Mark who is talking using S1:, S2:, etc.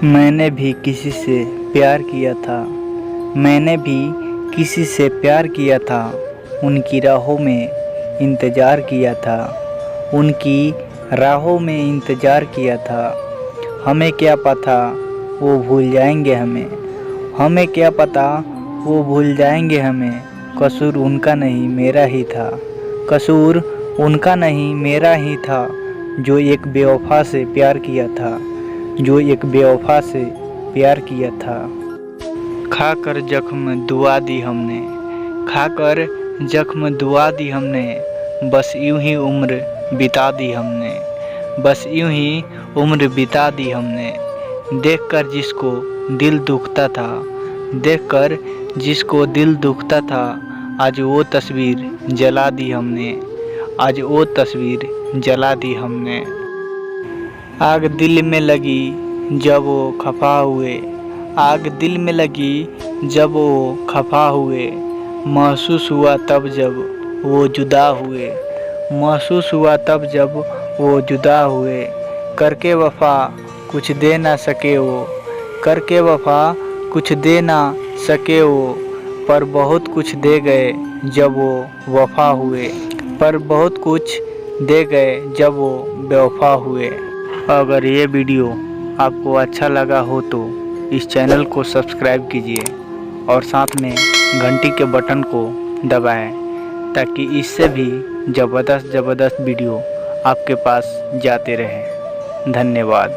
S1: मैंने भी किसी से प्यार किया था। मैंने भी किसी से प्यार किया था। उनकी राहों में इंतज़ार किया था। उनकी राहों में इंतज़ार किया था। हमें क्या पता वो भूल जाएंगे हमें। हमें क्या पता वो भूल जाएंगे हमें। कसूर उनका नहीं मेरा ही था। कसूर उनका नहीं मेरा ही था। जो एक बेवफा से प्यार किया था। जो एक बेवफा से प्यार किया था। खाकर जख्म दुआ दी हमने। खाकर जख्म दुआ दी हमने। बस यूं ही उम्र बिता दी हमने। बस यूं ही उम्र बिता दी हमने। देखकर जिसको दिल दुखता था। देखकर जिसको दिल दुखता था। आज वो तस्वीर जला दी हमने। आज वो तस्वीर जला दी हमने। आग दिल में लगी जब वो खफा हुए। आग दिल में लगी जब वो खफा हुए। महसूस हुआ तब जब वो जुदा हुए। महसूस हुआ तब जब वो जुदा हुए। करके वफा कुछ दे ना सके वो। करके वफा कुछ दे ना सके वो। पर बहुत कुछ दे गए जब वो वफा हुए। पर बहुत कुछ दे गए जब वो बेवफा हुए। अगर ये वीडियो आपको अच्छा लगा हो तो इस चैनल को सब्सक्राइब कीजिए और साथ में घंटी के बटन को दबाएं ताकि इससे भी ज़बरदस्त वीडियो आपके पास जाते रहें। धन्यवाद।